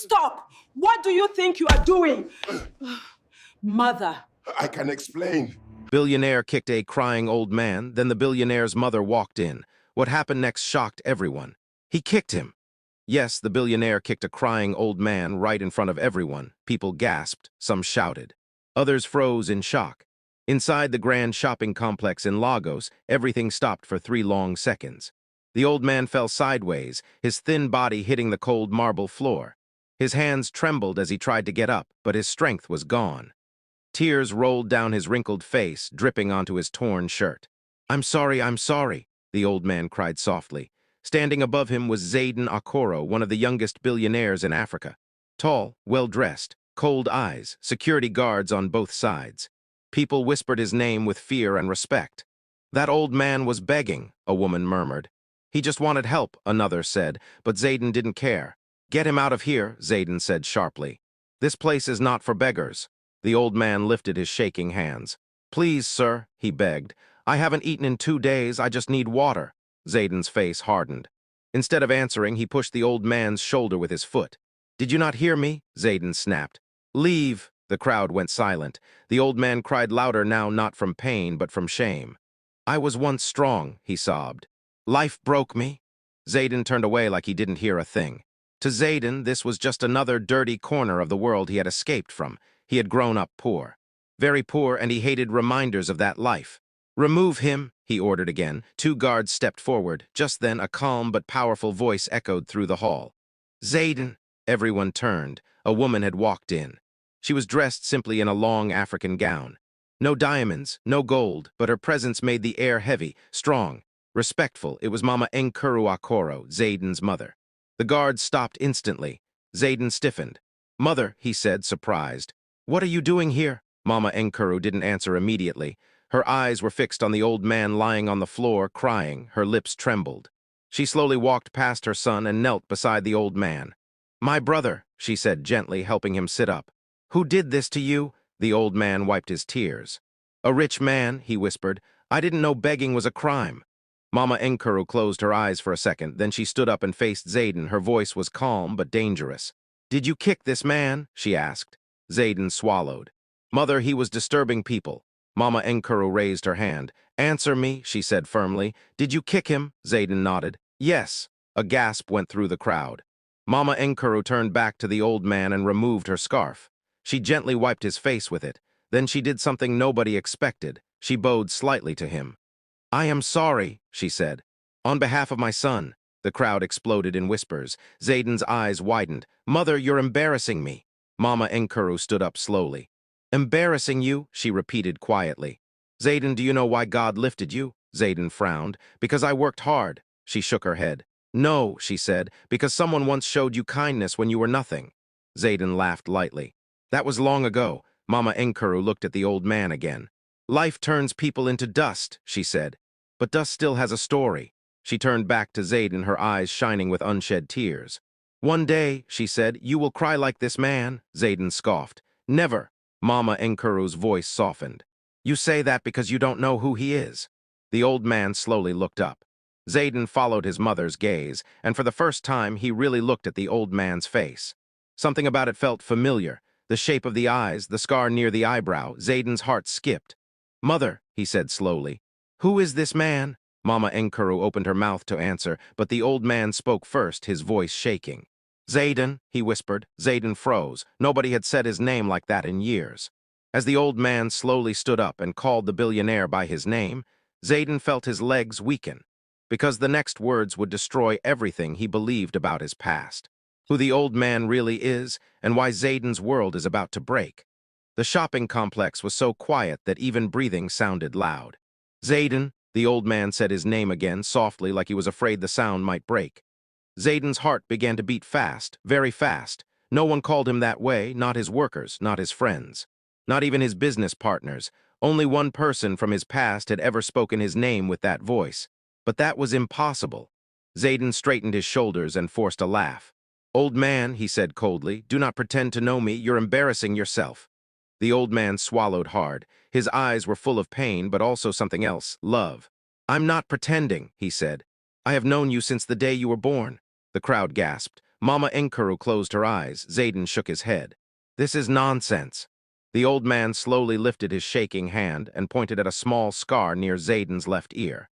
Stop! What do you think you are doing? Mother. I can explain. Billionaire kicked a crying old man, then the billionaire's mother walked in. What happened next shocked everyone. He kicked him. Yes, the billionaire kicked a crying old man right in front of everyone. People gasped, some shouted. Others froze in shock. Inside the grand shopping complex in Lagos, everything stopped for 3 long seconds. The old man fell sideways, his thin body hitting the cold marble floor. His hands trembled as he tried to get up, but his strength was gone. Tears rolled down his wrinkled face, dripping onto his torn shirt. I'm sorry, the old man cried softly. Standing above him was Zayden Akoro, one of the youngest billionaires in Africa. Tall, well-dressed, cold eyes, security guards on both sides. People whispered his name with fear and respect. That old man was begging, a woman murmured. He just wanted help, another said, but Zayden didn't care. Get him out of here, Zayden said sharply. This place is not for beggars. The old man lifted his shaking hands. Please, sir, he begged. I haven't eaten in 2 days, I just need water. Zayden's face hardened. Instead of answering, he pushed the old man's shoulder with his foot. Did you not hear me? Zayden snapped. Leave! The crowd went silent. The old man cried louder now, not from pain, but from shame. I was once strong, he sobbed. Life broke me. Zayden turned away like he didn't hear a thing. To Zayden, this was just another dirty corner of the world he had escaped from. He had grown up poor. Very poor, and he hated reminders of that life. Remove him, he ordered again. 2 guards stepped forward. Just then, a calm but powerful voice echoed through the hall. Zayden! Everyone turned. A woman had walked in. She was dressed simply in a long African gown. No diamonds, no gold, but her presence made the air heavy, strong, respectful. It was Mama Nkuru Akoro, Zayden's mother. The guards stopped instantly. Zayden stiffened. Mother, he said, surprised. What are you doing here? Mama Nkuru didn't answer immediately. Her eyes were fixed on the old man lying on the floor, crying. Her lips trembled. She slowly walked past her son and knelt beside the old man. My brother, she said gently, helping him sit up. Who did this to you? The old man wiped his tears. A rich man, he whispered. I didn't know begging was a crime. Mama Nkuru closed her eyes for a second, then she stood up and faced Zayden. Her voice was calm but dangerous. Did you kick this man? She asked. Zayden swallowed. Mother, he was disturbing people. Mama Nkuru raised her hand. Answer me, she said firmly. Did you kick him? Zayden nodded. Yes. A gasp went through the crowd. Mama Nkuru turned back to the old man and removed her scarf. She gently wiped his face with it. Then she did something nobody expected. She bowed slightly to him. I am sorry, she said. On behalf of my son. The crowd exploded in whispers. Zayden's eyes widened. Mother, you're embarrassing me. Mama Nkuru stood up slowly. Embarrassing you? She repeated quietly. Zayden, do you know why God lifted you? Zayden frowned. Because I worked hard. She shook her head. No, she said, because someone once showed you kindness when you were nothing. Zayden laughed lightly. That was long ago. Mama Nkuru looked at the old man again. Life turns people into dust, she said. But dust still has a story. She turned back to Zayden, her eyes shining with unshed tears. One day, she said, you will cry like this man. Zayden scoffed. Never. Mama Nkuru's voice softened. You say that because you don't know who he is. The old man slowly looked up. Zayden followed his mother's gaze, and for the first time he really looked at the old man's face. Something about it felt familiar. The shape of the eyes, the scar near the eyebrow. Zayden's heart skipped. Mother, he said slowly. Who is this man? Mama Nkuru opened her mouth to answer, but the old man spoke first, his voice shaking. Zayden, he whispered. Zayden froze. Nobody had said his name like that in years. As the old man slowly stood up and called the billionaire by his name, Zayden felt his legs weaken, because the next words would destroy everything he believed about his past, who the old man really is, and why Zayden's world is about to break. The shopping complex was so quiet that even breathing sounded loud. Zayden, the old man said his name again, softly, like he was afraid the sound might break. Zayden's heart began to beat fast, very fast. No one called him that way, not his workers, not his friends, not even his business partners. Only one person from his past had ever spoken his name with that voice. But that was impossible. Zayden straightened his shoulders and forced a laugh. Old man, he said coldly, do not pretend to know me, you're embarrassing yourself. The old man swallowed hard. His eyes were full of pain, but also something else, love. I'm not pretending, he said. I have known you since the day you were born. The crowd gasped. Mama Enkuru closed her eyes. Zayden shook his head. This is nonsense. The old man slowly lifted his shaking hand and pointed at a small scar near Zayden's left ear.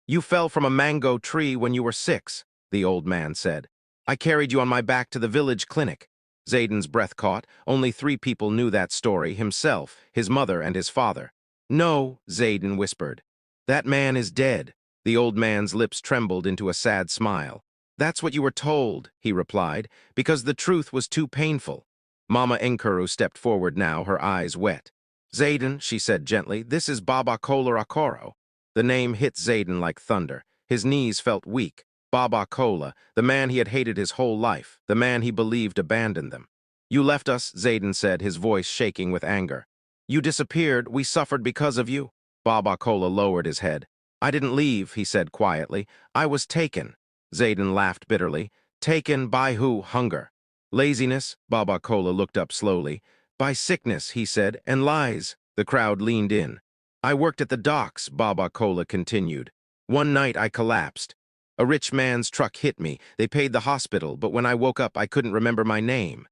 You fell from a mango tree when you were 6, the old man said. I carried you on my back to the village clinic. Zayden's breath caught. Only 3 people knew that story, himself, his mother, and his father. No, Zayden whispered. That man is dead. The old man's lips trembled into a sad smile. That's what you were told, he replied, because the truth was too painful. Mama Enkuru stepped forward now, her eyes wet. Zayden, she said gently, this is Baba Kola Akoro. The name hit Zayden like thunder. His knees felt weak. Baba Kola, the man he had hated his whole life, the man he believed abandoned them. You left us, Zayden said, his voice shaking with anger. You disappeared, we suffered because of you. Baba Kola lowered his head. I didn't leave, he said quietly. I was taken. Zayden laughed bitterly. Taken by who? Hunger. Laziness? Baba Kola looked up slowly. By sickness, he said, and lies. The crowd leaned in. I worked at the docks, Baba Kola continued. One night I collapsed. A rich man's truck hit me. They paid the hospital, but when I woke up, I couldn't remember my name.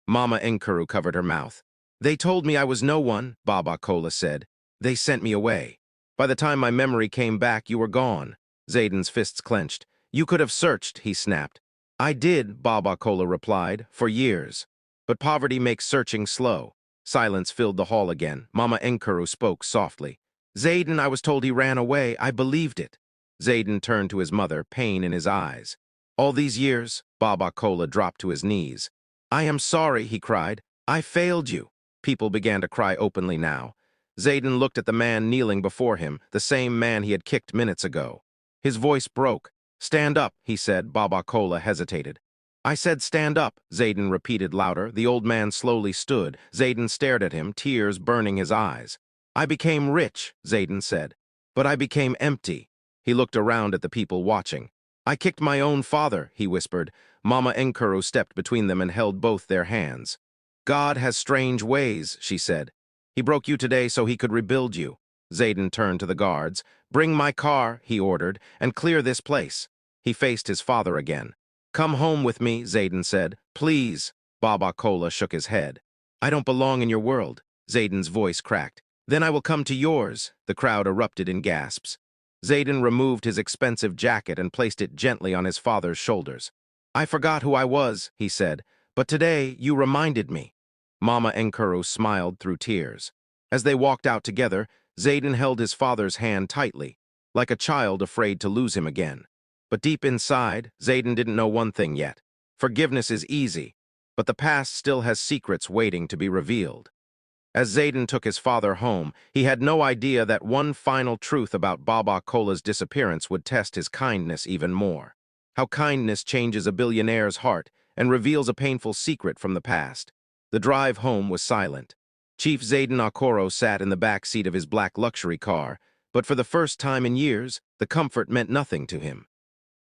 Mama Enkuru covered her mouth. They told me I was no one, Baba Kola said. They sent me away. By the time my memory came back, you were gone. Zayden's fists clenched. You could have searched, he snapped. I did, Baba Kola replied, for years. But poverty makes searching slow. Silence filled the hall again. Mama Enkuru spoke softly. Zayden, I was told he ran away. I believed it. Zayden turned to his mother, pain in his eyes. All these years, Baba Kola dropped to his knees. I am sorry, he cried. I failed you. People began to cry openly now. Zayden looked at the man kneeling before him, the same man he had kicked minutes ago. His voice broke. Stand up, he said. Baba Kola hesitated. I said stand up, Zayden repeated louder. The old man slowly stood. Zayden stared at him, tears burning his eyes. I became rich, Zayden said. But I became empty. He looked around at the people watching. I kicked my own father, he whispered. Mama Enkuru stepped between them and held both their hands. God has strange ways, she said. He broke you today so he could rebuild you. Zayden turned to the guards. Bring my car, he ordered, and clear this place. He faced his father again. Come home with me, Zayden said. Please. Baba Kola shook his head. I don't belong in your world. Zayden's voice cracked. Then I will come to yours. The crowd erupted in gasps. Zayden removed his expensive jacket and placed it gently on his father's shoulders. I forgot who I was, he said, but today you reminded me. Mama Enkuru smiled through tears. As they walked out together, Zayden held his father's hand tightly, like a child afraid to lose him again. But deep inside, Zayden didn't know one thing yet. Forgiveness is easy, but the past still has secrets waiting to be revealed. As Zayden took his father home, he had no idea that one final truth about Baba Kola's disappearance would test his kindness even more. How kindness changes a billionaire's heart and reveals a painful secret from the past. The drive home was silent. Chief Zayden Akoro sat in the back seat of his black luxury car, but for the first time in years, the comfort meant nothing to him.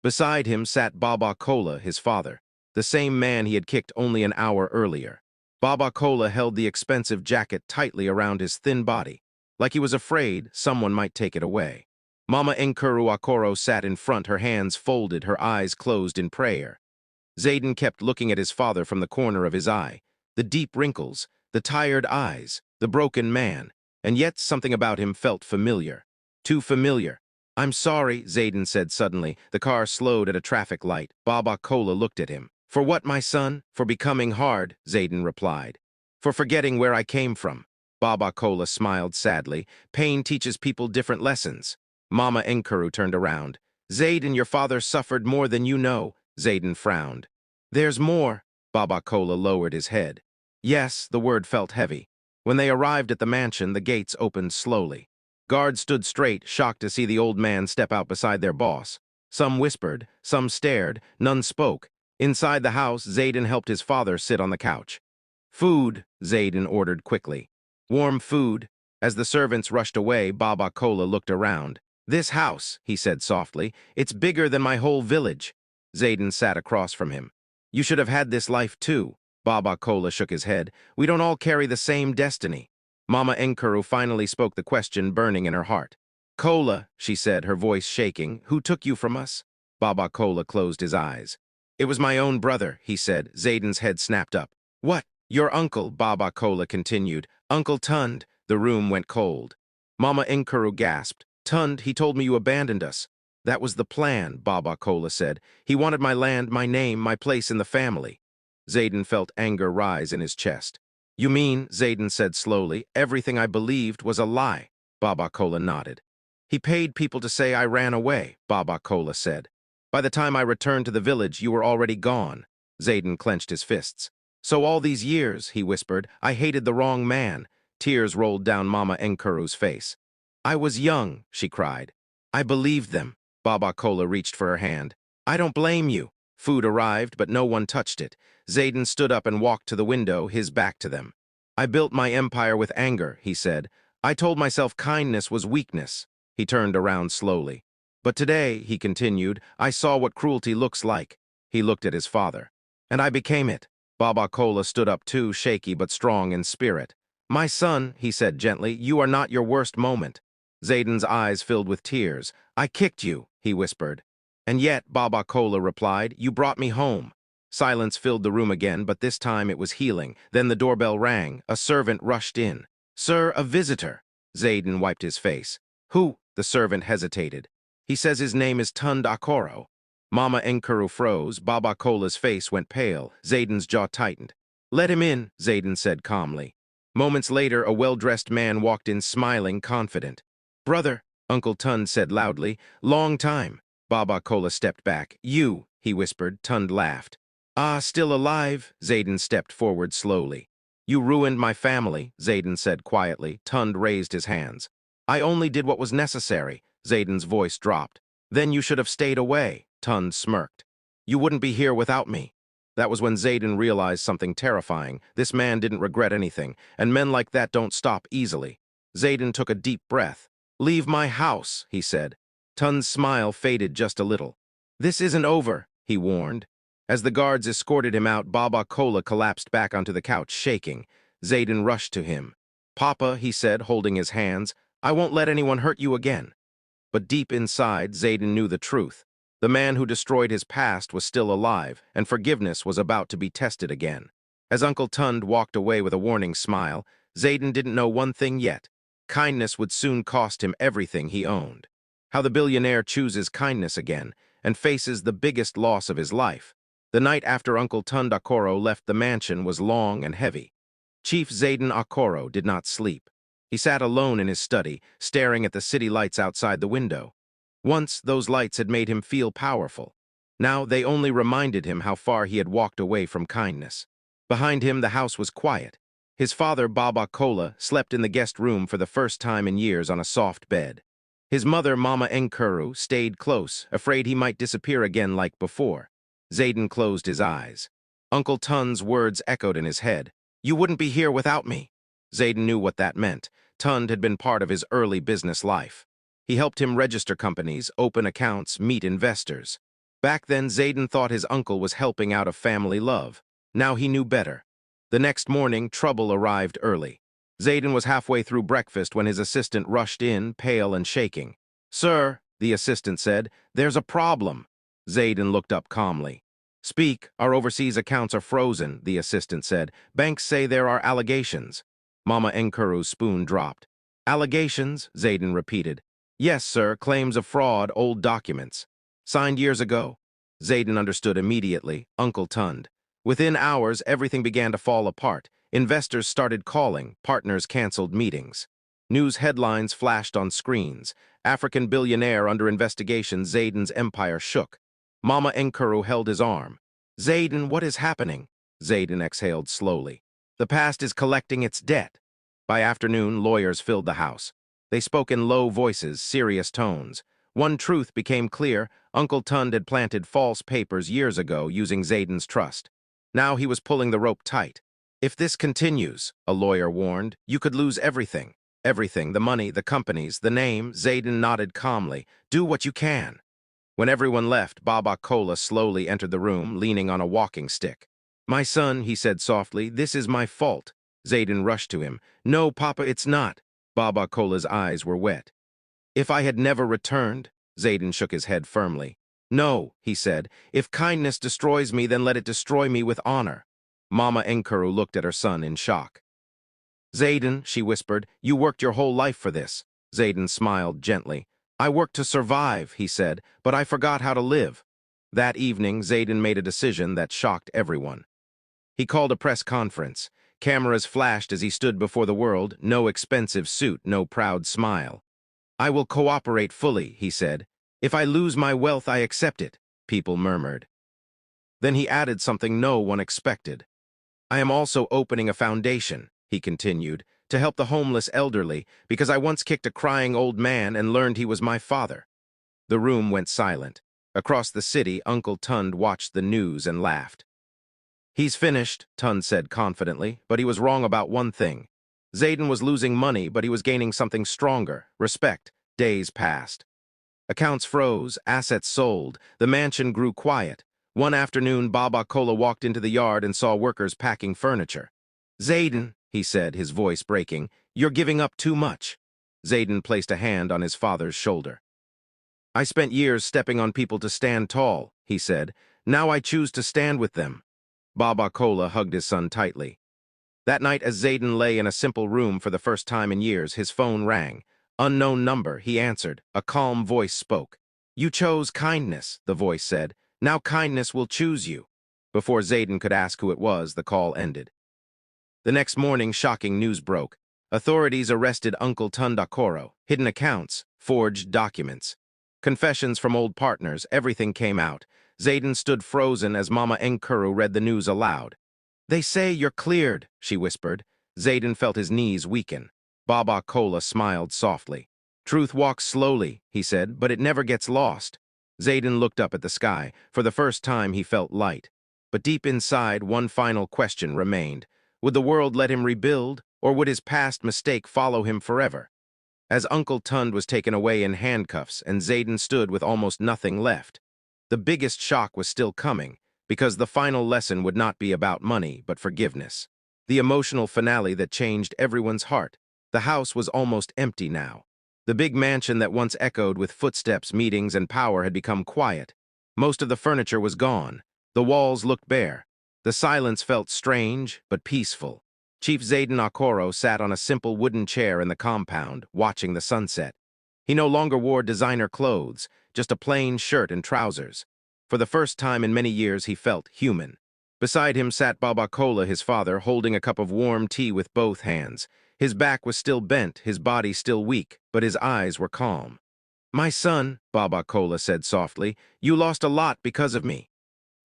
Beside him sat Baba Kola, his father, the same man he had kicked only an hour earlier. Baba Kola held the expensive jacket tightly around his thin body, like he was afraid someone might take it away. Mama Enkuru Akoro sat in front, her hands folded, her eyes closed in prayer. Zayden kept looking at his father from the corner of his eye, the deep wrinkles, the tired eyes, the broken man, and yet something about him felt familiar. Too familiar. I'm sorry, Zayden said suddenly. The car slowed at a traffic light. Baba Kola looked at him. For what, my son? For becoming hard, Zayden replied. For forgetting where I came from. Baba Kola smiled sadly. Pain teaches people different lessons. Mama Enkuru turned around. Zayden, your father suffered more than you know. Zayden frowned. There's more. Baba Kola lowered his head. Yes, the word felt heavy. When they arrived at the mansion, the gates opened slowly. Guards stood straight, shocked to see the old man step out beside their boss. Some whispered, some stared, none spoke. Inside the house, Zayden helped his father sit on the couch. Food, Zayden ordered quickly. Warm food. As the servants rushed away, Baba Kola looked around. This house, he said softly, it's bigger than my whole village. Zayden sat across from him. You should have had this life too. Baba Kola shook his head. We don't all carry the same destiny. Mama Enkuru finally spoke, the question burning in her heart. Kola, she said, her voice shaking, who took you from us? Baba Kola closed his eyes. It was my own brother, he said. Zayden's head snapped up. What? Your uncle, Baba Kola continued. Uncle Tund. The room went cold. Mama Enkuru gasped. Tund, he told me you abandoned us. That was the plan, Baba Kola said. He wanted my land, my name, my place in the family. Zayden felt anger rise in his chest. You mean, Zayden said slowly, everything I believed was a lie? Baba Kola nodded. He paid people to say I ran away, Baba Kola said. By the time I returned to the village, you were already gone. Zayden clenched his fists. So all these years, he whispered, I hated the wrong man. Tears rolled down Mama Enkuru's face. I was young, she cried. I believed them. Baba Kola reached for her hand. I don't blame you. Food arrived, but no one touched it. Zayden stood up and walked to the window, his back to them. I built my empire with anger, he said. I told myself kindness was weakness. He turned around slowly. But today, he continued, I saw what cruelty looks like. He looked at his father. And I became it. Baba Kola stood up too, shaky but strong in spirit. My son, he said gently, you are not your worst moment. Zayden's eyes filled with tears. I kicked you, he whispered. And yet, Baba Kola replied, you brought me home. Silence filled the room again, but this time it was healing. Then the doorbell rang. A servant rushed in. Sir, a visitor. Zayden wiped his face. Who? The servant hesitated. He says his name is Tund Akoro. Mama Enkuru froze. Baba Kola's face went pale. Zayden's jaw tightened. Let him in, Zayden said calmly. Moments later, a well-dressed man walked in smiling, confident. Brother, Uncle Tund said loudly. Long time. Baba Kola stepped back. You, he whispered. Tund laughed. Ah, still alive? Zayden stepped forward slowly. You ruined my family, Zayden said quietly. Tund raised his hands. I only did what was necessary. Zayden's voice dropped. Then you should have stayed away, Tund smirked. You wouldn't be here without me. That was when Zayden realized something terrifying. This man didn't regret anything, and men like that don't stop easily. Zayden took a deep breath. Leave my house, he said. Tund's smile faded just a little. This isn't over, he warned. As the guards escorted him out, Baba Kola collapsed back onto the couch, shaking. Zayden rushed to him. Papa, he said, holding his hands, I won't let anyone hurt you again. But deep inside, Zayden knew the truth. The man who destroyed his past was still alive, and forgiveness was about to be tested again. As Uncle Tund walked away with a warning smile, Zayden didn't know one thing yet. Kindness would soon cost him everything he owned. How the billionaire chooses kindness again and faces the biggest loss of his life. The night after Uncle Tund Akoro left the mansion was long and heavy. Chief Zayden Akoro did not sleep. He sat alone in his study, staring at the city lights outside the window. Once, those lights had made him feel powerful. Now, they only reminded him how far he had walked away from kindness. Behind him, the house was quiet. His father, Baba Kola, slept in the guest room for the first time in years on a soft bed. His mother, Mama Enkuru, stayed close, afraid he might disappear again like before. Zayden closed his eyes. Uncle Tund's words echoed in his head. You wouldn't be here without me. Zayden knew what that meant. Tund had been part of his early business life. He helped him register companies, open accounts, meet investors. Back then, Zayden thought his uncle was helping out of family love. Now he knew better. The next morning, trouble arrived early. Zayden was halfway through breakfast when his assistant rushed in, pale and shaking. Sir, the assistant said, there's a problem. Zayden looked up calmly. Speak, our overseas accounts are frozen, the assistant said. Banks say there are allegations. Mama Enkuru's spoon dropped. Allegations, Zayden repeated. Yes, sir, claims of fraud, old documents. Signed years ago. Zayden understood immediately. Uncle Tund. Within hours, everything began to fall apart. Investors started calling. Partners canceled meetings. News headlines flashed on screens. African billionaire under investigation. Zayden's empire shook. Mama Enkuru held his arm. Zayden, what is happening? Zayden exhaled slowly. The past is collecting its debt. By afternoon, lawyers filled the house. They spoke in low voices, serious tones. One truth became clear. Uncle Tund had planted false papers years ago using Zayden's trust. Now he was pulling the rope tight. If this continues, a lawyer warned, you could lose everything. Everything, the money, the companies, the name. Zayden nodded calmly. Do what you can. When everyone left, Baba Kola slowly entered the room, leaning on a walking stick. My son, he said softly, this is my fault. Zayden rushed to him. No, Papa, it's not. Baba Kola's eyes were wet. If I had never returned, Zayden shook his head firmly. No, he said. If kindness destroys me, then let it destroy me with honor. Mama Enkuru looked at her son in shock. Zayden, she whispered, you worked your whole life for this. Zayden smiled gently. I worked to survive, he said, but I forgot how to live. That evening, Zayden made a decision that shocked everyone. He called a press conference. Cameras flashed as he stood before the world, no expensive suit, no proud smile. I will cooperate fully, he said. If I lose my wealth, I accept it, people murmured. Then he added something no one expected. I am also opening a foundation, he continued, to help the homeless elderly, because I once kicked a crying old man and learned he was my father. The room went silent. Across the city, Uncle Tund watched the news and laughed. He's finished, Tund said confidently, but he was wrong about one thing. Zayden was losing money, but he was gaining something stronger, respect. Days passed. Accounts froze, assets sold, the mansion grew quiet. One afternoon, Baba Kola walked into the yard and saw workers packing furniture. Zayden, he said, his voice breaking, you're giving up too much. Zayden placed a hand on his father's shoulder. I spent years stepping on people to stand tall, he said. Now I choose to stand with them. Baba Kola hugged his son tightly. That night, as Zayden lay in a simple room for the first time in years, his phone rang. Unknown number, he answered. A calm voice spoke. You chose kindness, the voice said. Now kindness will choose you. Before Zayden could ask who it was, the call ended. The next morning, shocking news broke. Authorities arrested Uncle Tund Akoro. Hidden accounts, forged documents. Confessions from old partners, everything came out. Zayden stood frozen as Mama Enkuru read the news aloud. They say you're cleared, she whispered. Zayden felt his knees weaken. Baba Kola smiled softly. Truth walks slowly, he said, but it never gets lost. Zayden looked up at the sky. For the first time, he felt light. But deep inside, one final question remained. Would the world let him rebuild, or would his past mistake follow him forever? As Uncle Tund was taken away in handcuffs and Zayden stood with almost nothing left, the biggest shock was still coming, because the final lesson would not be about money, but forgiveness. The emotional finale that changed everyone's heart. The house was almost empty now. The big mansion that once echoed with footsteps, meetings, and power had become quiet. Most of the furniture was gone. The walls looked bare. The silence felt strange, but peaceful. Chief Zayden Akoro sat on a simple wooden chair in the compound, watching the sunset. He no longer wore designer clothes, just a plain shirt and trousers. For the first time in many years, he felt human. Beside him sat Baba Kola, his father, holding a cup of warm tea with both hands. His back was still bent, his body still weak, but his eyes were calm. My son, Baba Kola said softly, you lost a lot because of me.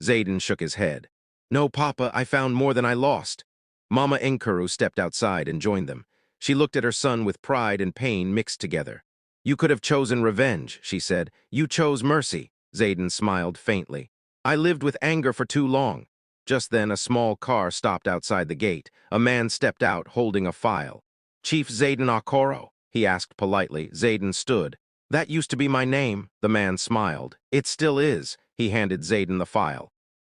Zayden shook his head. No, Papa, I found more than I lost. Mama Enkuru stepped outside and joined them. She looked at her son with pride and pain mixed together. You could have chosen revenge, she said. You chose mercy. Zayden smiled faintly. I lived with anger for too long. Just then, a small car stopped outside the gate. A man stepped out, holding a file. Chief Zayden Akoro, he asked politely. Zayden stood. That used to be my name, the man smiled. It still is. He handed Zayden the file.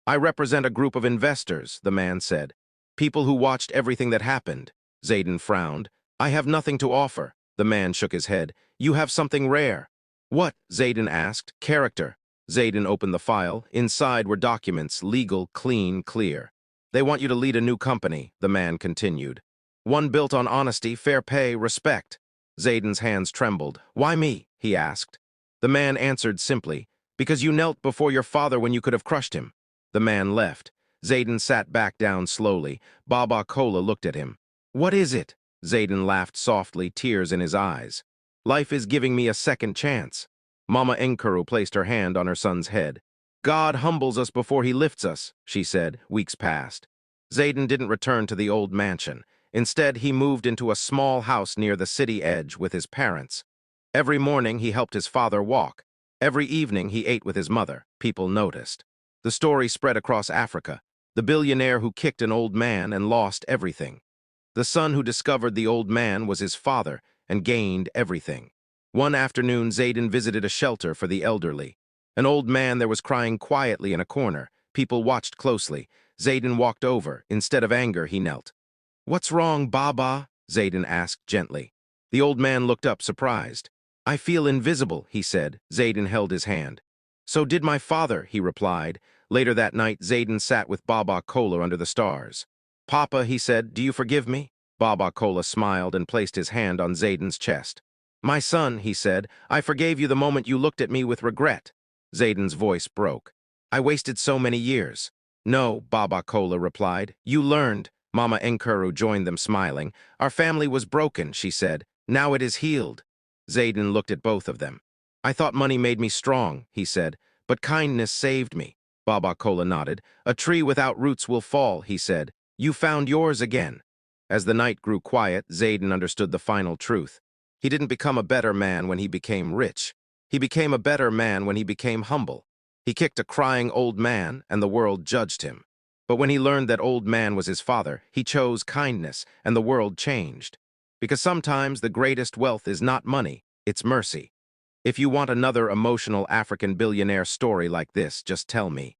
I represent a group of investors, the man said. People who watched everything that happened. Zayden frowned. I have nothing to offer. The man shook his head. You have something rare. What? Zayden asked. Character. Zayden opened the file. Inside were documents, legal, clean, clear. They want you to lead a new company, the man continued. One built on honesty, fair pay, respect. Zayden's hands trembled. Why me? He asked. The man answered simply, because you knelt before your father when you could have crushed him. The man left. Zayden sat back down slowly. Baba Kola looked at him. What is it? Zayden laughed softly, tears in his eyes. Life is giving me a second chance. Mama Enkuru placed her hand on her son's head. God humbles us before he lifts us, she said. Weeks passed. Zayden didn't return to the old mansion. Instead, he moved into a small house near the city edge with his parents. Every morning, he helped his father walk. Every evening, he ate with his mother. People noticed. The story spread across Africa. The billionaire who kicked an old man and lost everything. The son who discovered the old man was his father and gained everything. One afternoon, Zayden visited a shelter for the elderly. An old man there was crying quietly in a corner. People watched closely. Zayden walked over. Instead of anger, he knelt. What's wrong, Baba? Zayden asked gently. The old man looked up, surprised. I feel invisible, he said. Zayden held his hand. So did my father, he replied. Later that night, Zayden sat with Baba Kola under the stars. Papa, he said, do you forgive me? Baba Kola smiled and placed his hand on Zayden's chest. My son, he said, I forgave you the moment you looked at me with regret. Zayden's voice broke. I wasted so many years. No, Baba Kola replied. You learned. Mama Enkuru joined them smiling. Our family was broken, she said. Now it is healed. Zayden looked at both of them. I thought money made me strong, he said, but kindness saved me. Baba Kola nodded. A tree without roots will fall, he said. You found yours again. As the night grew quiet, Zayden understood the final truth. He didn't become a better man when he became rich. He became a better man when he became humble. He kicked a crying old man, and the world judged him. But when he learned that old man was his father, he chose kindness, and the world changed. Because sometimes the greatest wealth is not money, it's mercy. If you want another emotional African billionaire story like this, just tell me.